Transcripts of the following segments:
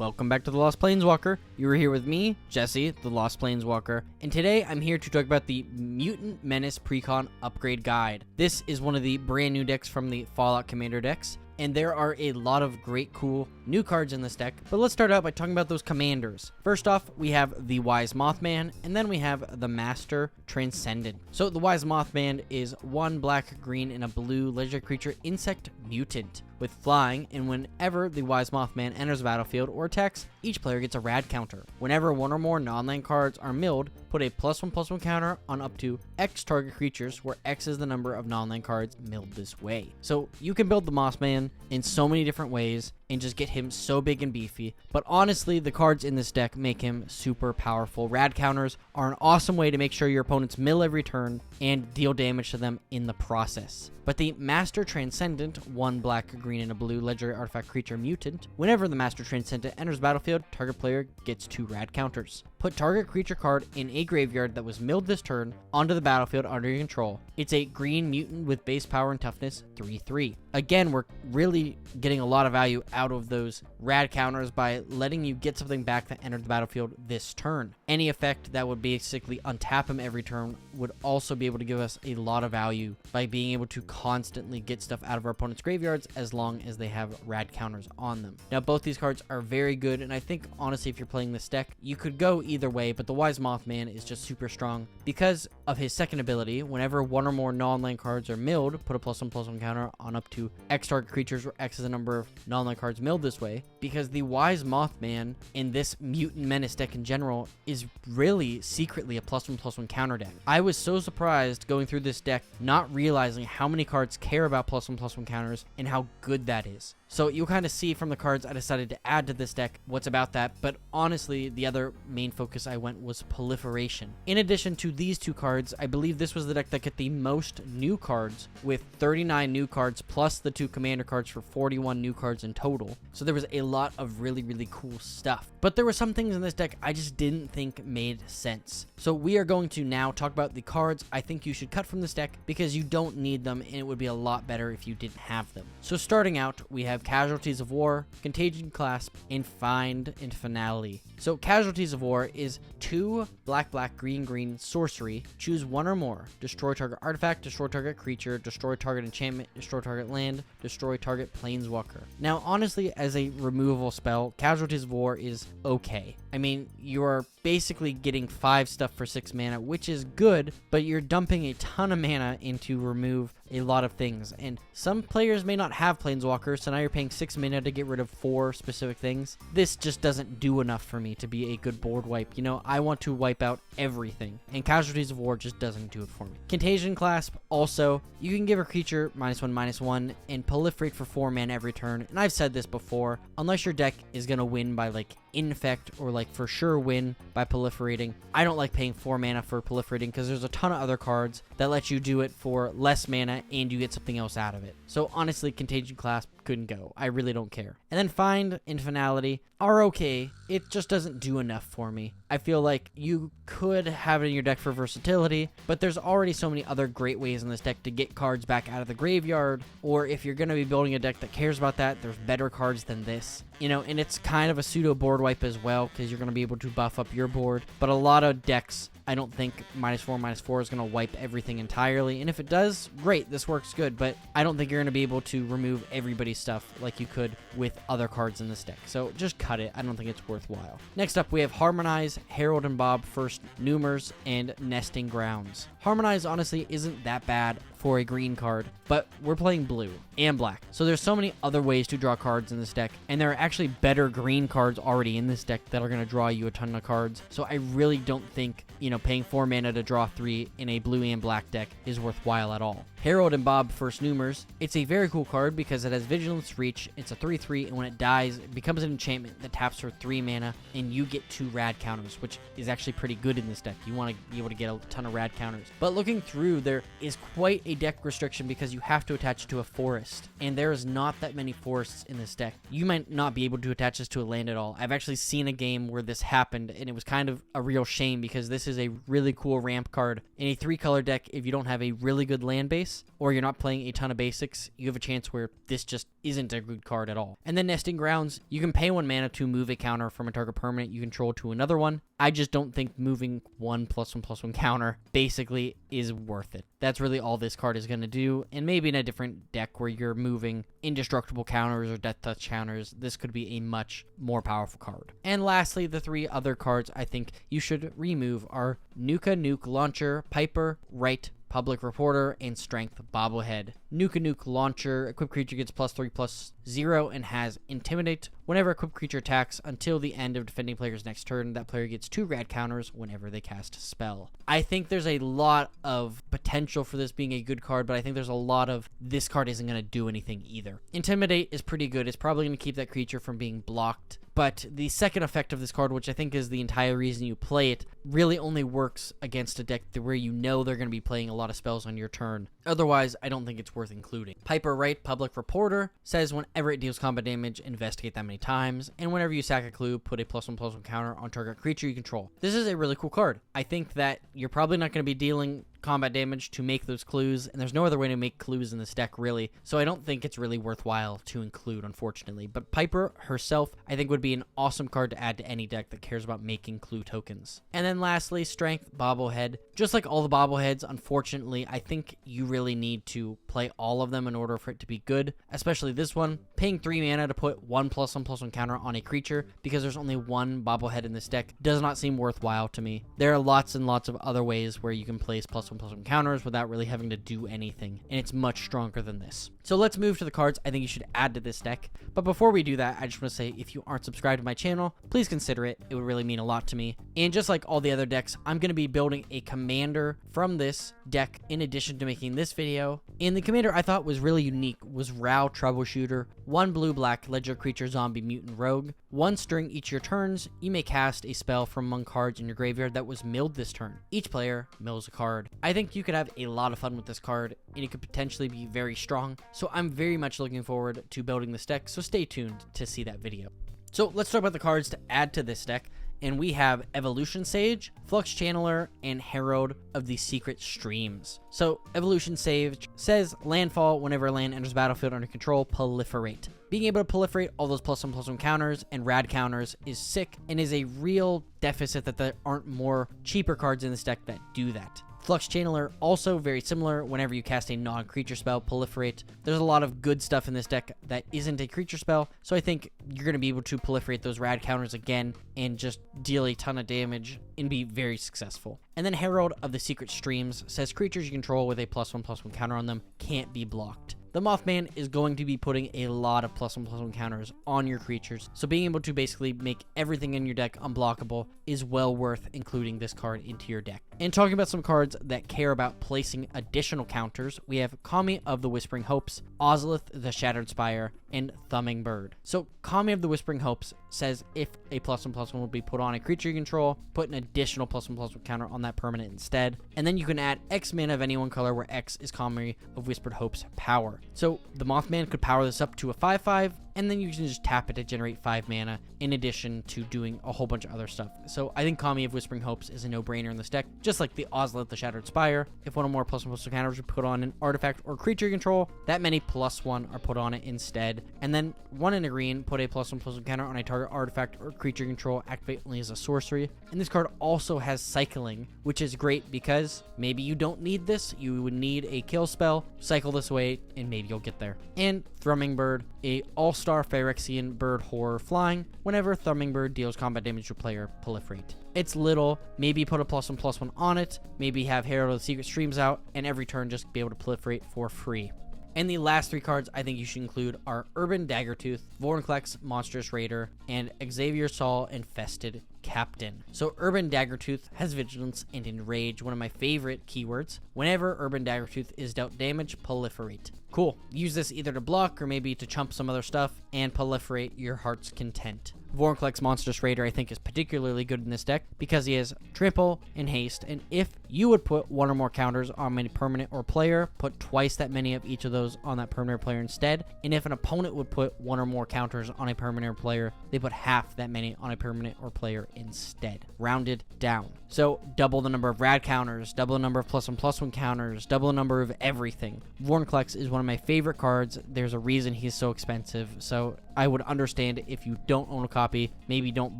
Welcome back to The Lost Planeswalker. You are here with me, Jesse, The Lost Planeswalker, and today I'm here to talk about the Mutant Menace Precon Upgrade Guide. This is one of the brand new decks from the Fallout Commander decks, and there are a lot of great, cool new cards in this deck. But let's start out by talking about those commanders. First off, we have the Wise Mothman, and then we have the Master Transcendent. So the Wise Mothman is 1 black, green, and a blue legendary creature insect mutant with flying, and whenever the Wise Mothman enters the battlefield or attacks, each player gets a rad counter. Whenever one or more non-land cards are milled, put a +1/+1 counter on up to X target creatures, where X is the number of non-land cards milled this way. So you can build the Mothman in so many different ways and just get him so big and beefy, but honestly, the cards in this deck make him super powerful. Rad counters are an awesome way to make sure your opponents mill every turn and deal damage to them in the process. But the Master Transcendent, 1 black, green, and a blue legendary artifact creature mutant, whenever the Master Transcendent enters battlefield, target player gets 2 rad counters. Put target creature card in a graveyard that was milled this turn onto the battlefield under your control. It's a green mutant with base power and toughness 3/3. Again, we're really getting a lot of value out of those rad counters by letting you get something back that entered the battlefield this turn. Any effect that would basically untap him every turn would also be able to give us a lot of value by being able to constantly get stuff out of our opponent's graveyards as long as they have rad counters on them. Now, both these cards are very good, and I think honestly, if you're playing this deck, you could go either way, but the Wise Mothman is just super strong because of his second ability. Whenever 1 or more non-land cards are milled, put a +1/+1 counter on up to X target creatures, where X is the number of non-land cards milled this way, because the Wise Mothman in this Mutant Menace deck in general is really secretly a +1/+1 counter deck. I was so surprised going through this deck, not realizing how many cards care about +1/+1 counters and how good that is. So you'll kind of see from the cards I decided to add to this deck what's about that, but honestly, the other main focus I went was Proliferation. In addition to these 2 cards, I believe this was the deck that got the most new cards, with 39 new cards plus the 2 commander cards for 41 new cards in total. So there was a lot of really, really cool stuff. But there were some things in this deck I just didn't think made sense. So we are going to now talk about the cards I think you should cut from this deck because you don't need them, and it would be a lot better if you didn't have them. So starting out, we have Casualties of War, Contagion Clasp, and Find and Finale. So Casualties of War is 2 black, green, green sorcery. Choose 1 or more. Destroy target artifact, destroy target creature, destroy target enchantment, destroy target land, destroy target planeswalker. Now, honestly, as a removal spell, Casualties of War is okay. I mean, you are basically getting 5 stuff for 6 mana, which is good, but you're dumping a ton of mana into remove a lot of things. And some players may not have planeswalkers, so now you're paying 6 mana to get rid of 4 specific things. This just doesn't do enough for me to be a good board wipe. You know, I want to wipe out everything, and Casualties of War just doesn't do it for me. Contagion Clasp, also, you can give a creature -1/-1 and proliferate for 4 mana every turn. And I've said this before, unless your deck is going to win by like infect or like for sure win by proliferating, I don't like paying 4 mana for proliferating because there's a ton of other cards that let you do it for less mana and you get something else out of it. So honestly, Contagion Clasp couldn't go. I really don't care. And then Find and Finality are okay. It just doesn't do enough for me. I feel like you could have it in your deck for versatility, but there's already so many other great ways in this deck to get cards back out of the graveyard, or if you're going to be building a deck that cares about that, there's better cards than this. You know, and it's kind of a pseudo board wipe as well, because you're going to be able to buff up your board, but a lot of decks, I don't think -4/-4 is going to wipe everything entirely, and if it does, great, this works good, but I don't think you're going to be able to remove everybody's stuff like you could with other cards in this deck, so just cut it. I don't think it's worthwhile. Next up, we have Harmonize, Harold and Bob First Numers, and Nesting Grounds. Harmonize honestly isn't that bad for a green card, but we're playing blue and black, so there's so many other ways to draw cards in this deck, and there are actually better green cards already in this deck that are going to draw you a ton of cards. So I really don't think, you know, paying 4 mana to draw 3 in a blue and black deck is worthwhile at all. Harold and Bob First Numers, it's a very cool card because it has Vigilance Reach. It's a 3/3, and when it dies, it becomes an enchantment that taps for 3 mana, and you get 2 rad counters, which is actually pretty good in this deck. You want to be able to get a ton of rad counters. But looking through, there is quite a a deck restriction because you have to attach it to a forest, and there is not that many forests in this deck. You might not be able to attach this to a land at all. I've actually seen a game where this happened, and it was kind of a real shame because this is a really cool ramp card. In a 3-color deck, if you don't have a really good land base, or you're not playing a ton of basics, you have a chance where this just isn't a good card at all. And then Nesting Grounds, you can pay 1 mana to move a counter from a target permanent you control to another one. I just don't think moving 1/+1/+1 counter basically is worth it. That's really all this card is going to do, and maybe in a different deck where you're moving indestructible counters or death touch counters, this could be a much more powerful card. And lastly, the 3 other cards I think you should remove are Nuke Launcher, Piper, Right, Public Reporter, and Strength Bobblehead. Nuke Launcher, equipped creature gets +3/+0 and has Intimidate. Whenever equipped creature attacks until the end of defending player's next turn, that player gets 2 rad counters whenever they cast a spell. I think there's a lot of potential for this being a good card, but I think there's a lot of this card isn't going to do anything either. Intimidate is pretty good. It's probably going to keep that creature from being blocked. But the second effect of this card, which I think is the entire reason you play it, really only works against a deck where you know they're going to be playing a lot of spells on your turn. Otherwise, I don't think it's worth including. Piper Right, Public Reporter, says whenever it deals combat damage, investigate that many times, and whenever you sack a clue, put a +1/+1 counter on target creature you control. This is a really cool card. I think that you're probably not going to be dealing combat damage to make those clues, and there's no other way to make clues in this deck really, so I don't think it's really worthwhile to include, unfortunately. But Piper herself I think would be an awesome card to add to any deck that cares about making clue tokens. And then lastly, Strength Bobblehead. Just like all the bobbleheads, unfortunately, I think you really need to play all of them in order for it to be good, especially this one. Paying 3 mana to put 1/+1/+1 counter on a creature because there's only 1 bobblehead in this deck does not seem worthwhile to me. There are lots and lots of other ways where you can place +1/+1 counters without really having to do anything, and it's much stronger than this. So let's move to the cards I think you should add to this deck. But before we do that, I just want to say if you aren't subscribed to my channel, please consider it. It would really mean a lot to me. And just like all the other decks, I'm going to be building a commander from this deck in addition to making this video. And the commander I thought was really unique was Rao Troubleshooter. 1 blue-black Ledger Creature Zombie Mutant Rogue. Once during each of your turns, you may cast a spell from among cards in your graveyard that was milled this turn. Each player mills a card. I think you could have a lot of fun with this card, and it could potentially be very strong. So I'm very much looking forward to building this deck, so stay tuned to see that video. So let's talk about the cards to add to this deck. And we have Evolution Sage, Flux Channeler, and Herald of the Secret Streams. So Evolution Sage says landfall whenever a land enters battlefield under control, proliferate. Being able to proliferate all those +1/+1 counters and rad counters is sick and is a real deficit that there aren't more cheaper cards in this deck that do that. Flux Channeler, also very similar. Whenever you cast a non-creature spell, proliferate. There's a lot of good stuff in this deck that isn't a creature spell, so I think you're going to be able to proliferate those rad counters again and just deal a ton of damage and be very successful. And then Herald of the Secret Streams says creatures you control with a +1/+1 counter on them can't be blocked. The Mothman is going to be putting a lot of +1/+1 counters on your creatures, so being able to basically make everything in your deck unblockable is well worth including this card into your deck. And talking about some cards that care about placing additional counters, we have Kami of the Whispering Hopes, Ozolith the Shattered Spire, and Thumbing Bird. So Kami of the Whispering Hopes says if a +1/+1 will be put on a creature you control, put an additional +1/+1 counter on that permanent instead, and then you can add X mana of any one color where X is Kami of Whispered Hope's power. So the Mothman could power this up to a 5/5, and then you can just tap it to generate 5 mana in addition to doing a whole bunch of other stuff. So I think Kami of Whispering Hopes is a no-brainer in this deck, just like the Ozolith the Shattered Spire. If one or more +1/+1 counters are put on an artifact or creature you control, that many +1 are put on it instead. And then 1 in a green, put a +1/+1 counter on a target artifact or creature you control, activate only as a sorcery. And this card also has cycling, which is great because maybe you don't need this, you would need a kill spell, cycle this away, and maybe you'll get there. And Thrumming Bird, a all-star Phyrexian bird horror flying. Whenever Thrumming Bird deals combat damage to a player, proliferate. It's little, maybe put a +1/+1 on it, maybe have Herald of the Secret Streams out, and every turn just be able to proliferate for free. And the last 3 cards I think you should include are Urban Daggertooth, Vorinclex Monstrous Raider, and Xavier Saul Infested Captain. So Urban Daggertooth has Vigilance and Enrage, one of my favorite keywords. Whenever Urban Daggertooth is dealt damage, proliferate. Cool. Use this either to block or maybe to chump some other stuff and proliferate your heart's content. Vorinclex Monstrous Raider I think is particularly good in this deck because he has trample and haste, and if you would put one or more counters on a permanent or player, put twice that many of each of those on that permanent player instead, and if an opponent would put one or more counters on a permanent or player, they put half that many on a permanent or player instead. Rounded down. So double the number of rad counters, double the number of +1/+1 counters, double the number of everything. Vorinclex is one of my favorite cards. There's a reason he's so expensive, so I would understand if you don't own a copy, maybe don't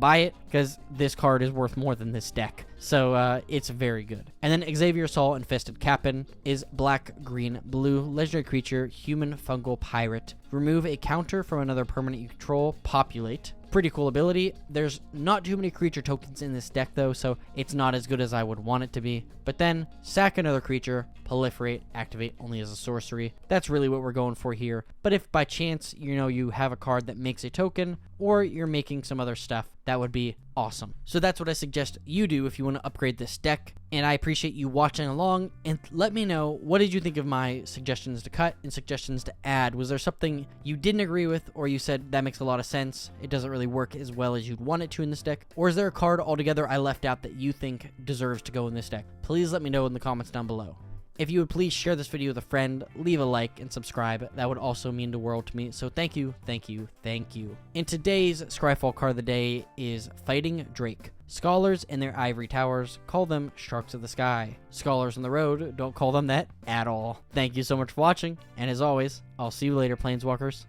buy it, because this card is worth more than this deck. So it's very good. And then Xavier Sol Infested Captain is black, green, blue, legendary creature, human fungal pirate. Remove a counter from another permanent you control, populate. Pretty cool ability. There's not too many creature tokens in this deck though, so it's not as good as I would want it to be. But then, sack another creature, proliferate, activate only as a sorcery. That's really what we're going for here. But if by chance, you have a card that makes a token, or you're making some other stuff, that would be awesome. So that's what I suggest you do if you want to upgrade this deck. And I appreciate you watching along, and let me know, what did you think of my suggestions to cut and suggestions to add? Was there something you didn't agree with, or you said that makes a lot of sense, it doesn't really work as well as you'd want it to in this deck? Or is there a card altogether I left out that you think deserves to go in this deck? Please let me know in the comments down below. If you would please share this video with a friend, leave a like, and subscribe. That would also mean the world to me. So thank you, thank you, thank you. And today's Scryfall card of the day is Fighting Drake. Scholars in their ivory towers call them Sharks of the Sky. Scholars on the road don't call them that at all. Thank you so much for watching, and as always, I'll see you later, Planeswalkers.